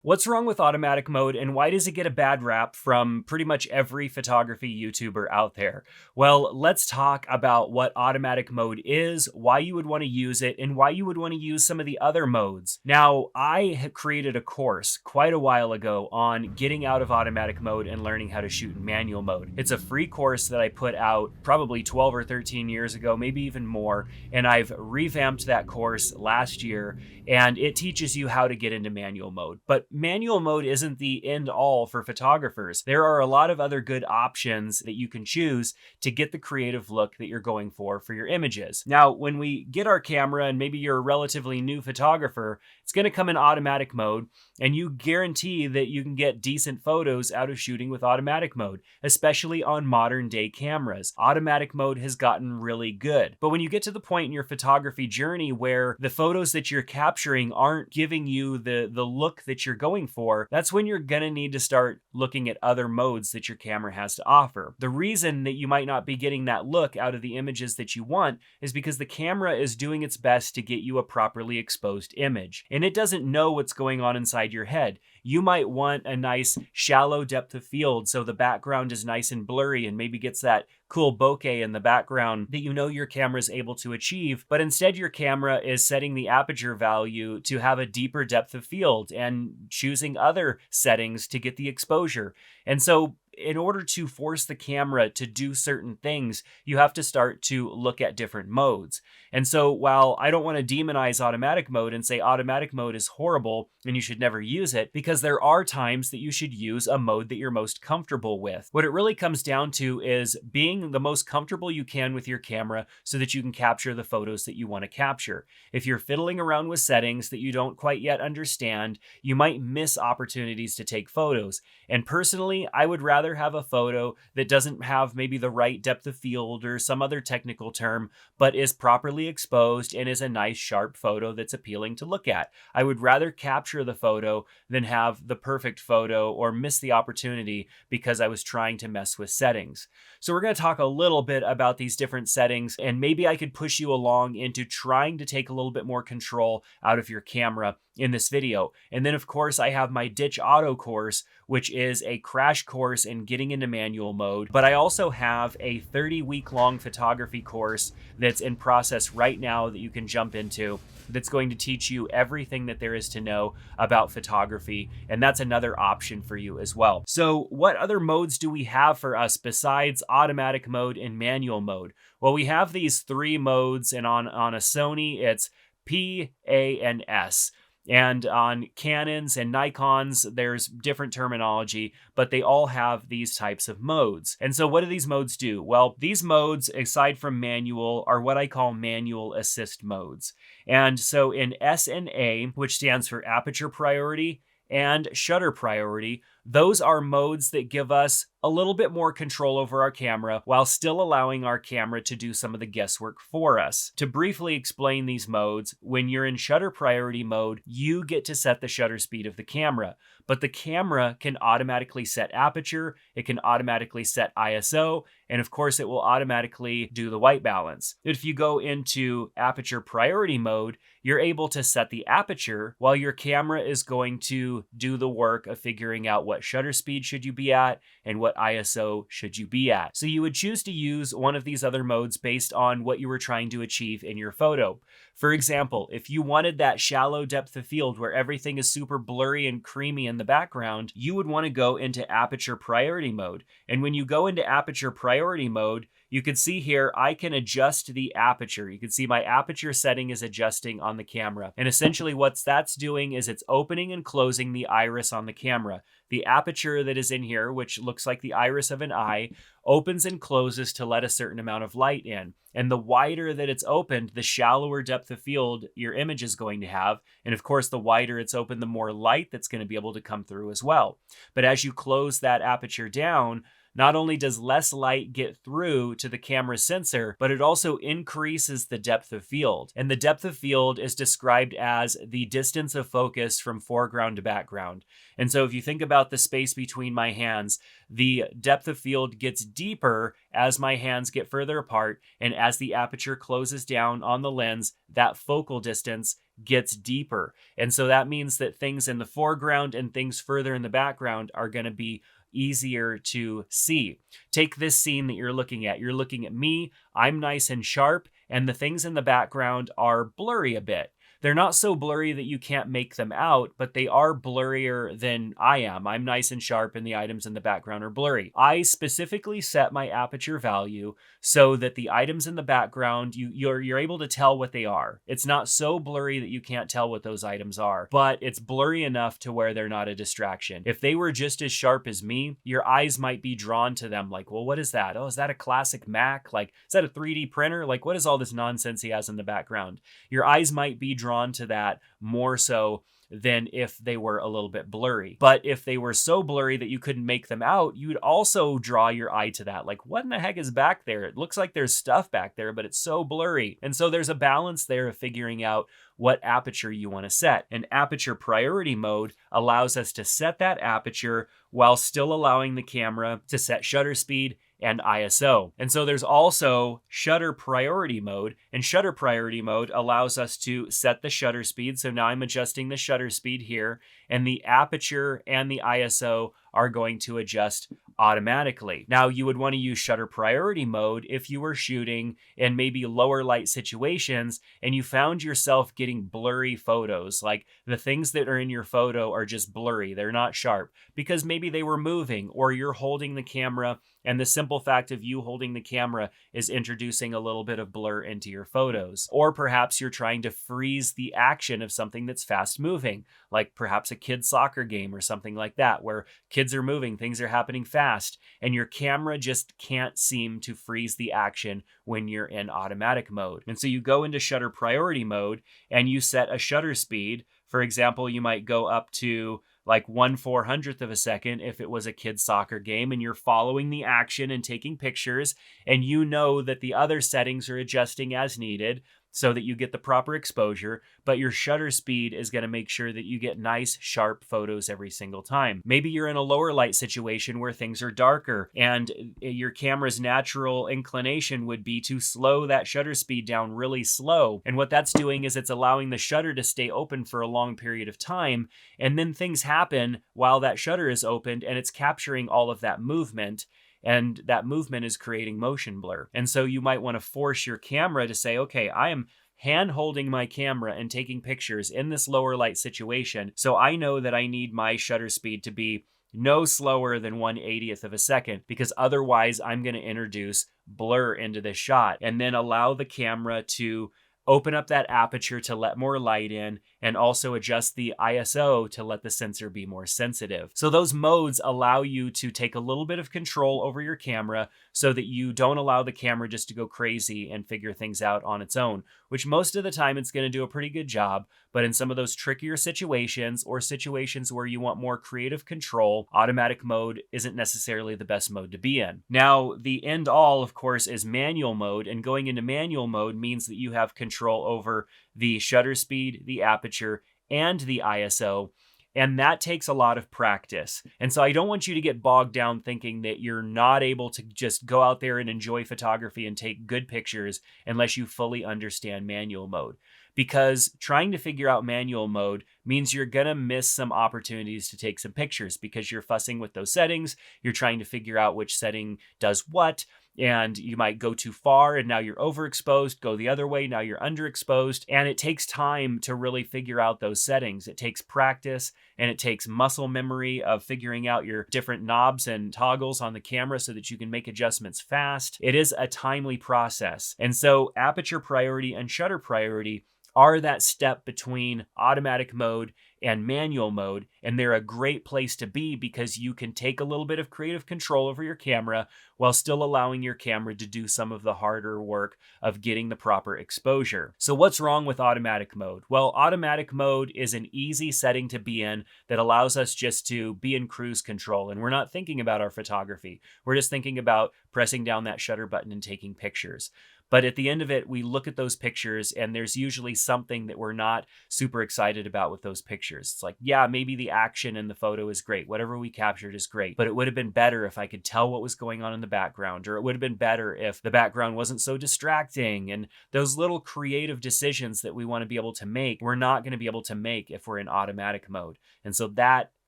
What's wrong with automatic mode and why does it get a bad rap from pretty much every photography YouTuber out there? Well, let's talk about what automatic mode is, why you would want to use it, and why you would want to use some of the other modes. Now, I had created a course quite a while ago on getting out of automatic mode and learning how to shoot in manual mode. It's a free course that I put out probably 12 or 13 years ago, maybe even more, and I've revamped that course last year, and it teaches you how to get into manual mode. But manual mode isn't the end all for photographers. There are a lot of other good options that you can choose to get the creative look that you're going for your images. Now, when we get our camera and maybe you're a relatively new photographer, it's going to come in automatic mode, and you guarantee that you can get decent photos out of shooting with automatic mode, especially on modern day cameras. Automatic mode has gotten really good. But when you get to the point in your photography journey where the photos that you're capturing aren't giving you the look that you're going for, that's when you're going to need to start looking at other modes that your camera has to offer. The reason that you might not be getting that look out of the images that you want is because the camera is doing its best to get you a properly exposed image, and it doesn't know what's going on inside your head. You might want a nice shallow depth of field so the background is nice and blurry and maybe gets that cool bokeh in the background that you know your camera is able to achieve, but instead your camera is setting the aperture value to have a deeper depth of field and choosing other settings to get the exposure. And so in order to force the camera to do certain things, you have to start to look at different modes. And so while I don't want to demonize automatic mode and say automatic mode is horrible and you should never use it, because there are times that you should use a mode that you're most comfortable with. What it really comes down to is being the most comfortable you can with your camera so that you can capture the photos that you want to capture. If you're fiddling around with settings that you don't quite yet understand, you might miss opportunities to take photos. And personally, I would rather have a photo that doesn't have maybe the right depth of field or some other technical term, but is properly exposed and is a nice sharp photo that's appealing to look at. I would rather capture the photo than have the perfect photo or miss the opportunity because I was trying to mess with settings. So we're going to talk a little bit about these different settings, and maybe I could push you along into trying to take a little bit more control out of your camera in this video. And then of course I have my Ditch Auto course, which is a crash course in getting into manual mode. But I also have a 30-week long photography course that's in process right now that you can jump into, that's going to teach you everything that there is to know about photography. And that's another option for you as well. So what other modes do we have for us besides automatic mode and manual mode? Well, we have these three modes, and on a Sony, it's P, A, and S. And on Canons and Nikons, there's different terminology, but they all have these types of modes. And so what do these modes do? Well, these modes, aside from manual, are what I call manual assist modes. And so in S and A, which stands for aperture priority and shutter priority, those are modes that give us a little bit more control over our camera while still allowing our camera to do some of the guesswork for us. To briefly explain these modes, when you're in shutter priority mode, you get to set the shutter speed of the camera, but the camera can automatically set aperture, it can automatically set ISO, and of course it will automatically do the white balance. If you go into aperture priority mode, you're able to set the aperture while your camera is going to do the work of figuring out what shutter speed should you be at and what ISO should you be at. So you would choose to use one of these other modes based on what you were trying to achieve in your photo. For example, if you wanted that shallow depth of field where everything is super blurry and creamy in the background, you would want to go into aperture priority mode. And when you go into aperture priority mode, you can see here, I can adjust the aperture. You can see my aperture setting is adjusting on the camera. And essentially what that's doing is it's opening and closing the iris on the camera. The aperture that is in here, which looks like the iris of an eye, opens and closes to let a certain amount of light in. And the wider that it's opened, the shallower depth of field your image is going to have. And of course, the wider it's open, the more light that's going to be able to come through as well. But as you close that aperture down, not only does less light get through to the camera sensor, but it also increases the depth of field. And the depth of field is described as the distance of focus from foreground to background. And so if you think about the space between my hands, the depth of field gets deeper as my hands get further apart, and as the aperture closes down on the lens, that focal distance gets deeper. And so that means that things in the foreground and things further in the background are going to be easier to see. Take this scene that you're looking at. You're looking at me, I'm nice and sharp, and the things in the background are blurry a bit. They're not so blurry that you can't make them out, but they are blurrier than I am. I'm nice and sharp and the items in the background are blurry. I specifically set my aperture value so that the items in the background, you're able to tell what they are. It's not so blurry that you can't tell what those items are, but it's blurry enough to where they're not a distraction. If they were just as sharp as me, your eyes might be drawn to them like, well, what is that? Oh, is that a classic Mac? Like, is that a 3D printer? Like, what is all this nonsense he has in the background? Your eyes might be drawn to that more so than if they were a little bit blurry. But if they were so blurry that you couldn't make them out, you'd also draw your eye to that. Like, what in the heck is back there? It looks like there's stuff back there, but it's so blurry. And so there's a balance there of figuring out what aperture you want to set. And aperture priority mode allows us to set that aperture while still allowing the camera to set shutter speed and ISO. And so there's also shutter priority mode, and shutter priority mode allows us to set the shutter speed. So now I'm adjusting the shutter speed here, and the aperture and the ISO are going to adjust automatically. Now, you would want to use shutter priority mode if you were shooting in maybe lower light situations and you found yourself getting blurry photos. Like, the things that are in your photo are just blurry. They're not sharp because maybe they were moving, or you're holding the camera and the simple fact of you holding the camera is introducing a little bit of blur into your photos. Or perhaps you're trying to freeze the action of something that's fast moving, like perhaps a kid's soccer game or something like that, where kids are moving, things are happening fast, and your camera just can't seem to freeze the action when you're in automatic mode. And so you go into shutter priority mode and you set a shutter speed. For example, you might go up to like 1/400th of a second if it was a kid's soccer game and you're following the action and taking pictures, and you know that the other settings are adjusting as needed so that you get the proper exposure, but your shutter speed is going to make sure that you get nice, sharp photos every single time. Maybe you're in a lower light situation where things are darker and your camera's natural inclination would be to slow that shutter speed down really slow. And what that's doing is it's allowing the shutter to stay open for a long period of time, and then things happen while that shutter is opened and it's capturing all of that movement. And that movement is creating motion blur. And so you might want to force your camera to say, okay, I am hand holding my camera and taking pictures in this lower light situation. So I know that I need my shutter speed to be no slower than 1/80th of a second, because otherwise I'm going to introduce blur into this shot, and then allow the camera to open up that aperture to let more light in, and also adjust the ISO to let the sensor be more sensitive. So those modes allow you to take a little bit of control over your camera so that you don't allow the camera just to go crazy and figure things out on its own, which most of the time it's going to do a pretty good job. But in some of those trickier situations, or situations where you want more creative control, automatic mode isn't necessarily the best mode to be in. Now, the end all, of course, is manual mode, and going into manual mode means that you have control over the shutter speed, the aperture, and the ISO. And that takes a lot of practice. And so I don't want you to get bogged down thinking that you're not able to just go out there and enjoy photography and take good pictures unless you fully understand manual mode. Because trying to figure out manual mode means you're going to miss some opportunities to take some pictures because you're fussing with those settings. You're trying to figure out which setting does what. And you might go too far and now you're overexposed, go the other way, now you're underexposed. And it takes time to really figure out those settings. It takes practice, and it takes muscle memory of figuring out your different knobs and toggles on the camera so that you can make adjustments fast. It is a timely process. And so aperture priority and shutter priority are that step between automatic mode and manual mode, and they're a great place to be because you can take a little bit of creative control over your camera while still allowing your camera to do some of the harder work of getting the proper exposure. So what's wrong with automatic mode? Well, automatic mode is an easy setting to be in that allows us just to be in cruise control, and we're not thinking about our photography. We're just thinking about pressing down that shutter button and taking pictures. But at the end of it, we look at those pictures and there's usually something that we're not super excited about with those pictures. It's like, yeah, maybe the action in the photo is great. Whatever we captured is great, but it would have been better if I could tell what was going on in the background, or it would have been better if the background wasn't so distracting. And those little creative decisions that we want to be able to make, we're not going to be able to make if we're in automatic mode. And so that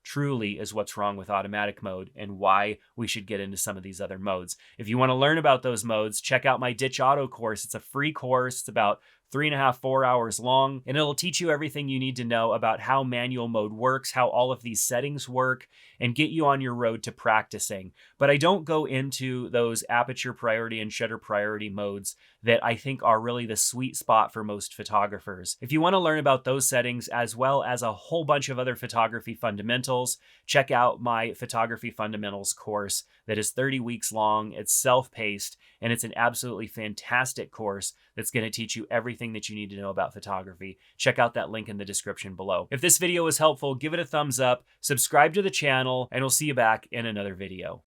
truly is what's wrong with automatic mode and why we should get into some of these other modes. If you want to learn about those modes, check out my Ditch Auto course. It's a free course. It's about 3.5, 4 hours long, and it'll teach you everything you need to know about how manual mode works, how all of these settings work, and get you on your road to practicing. But I don't go into those aperture priority and shutter priority modes that I think are really the sweet spot for most photographers. If you want to learn about those settings as well as a whole bunch of other photography fundamentals, check out my Photography Fundamentals course that is 30 weeks long. It's self-paced, and it's an absolutely fantastic course that's going to teach you everything that you need to know about photography. Check out that link in the description below. If this video was helpful, give it a thumbs up, subscribe to the channel, and we'll see you back in another video.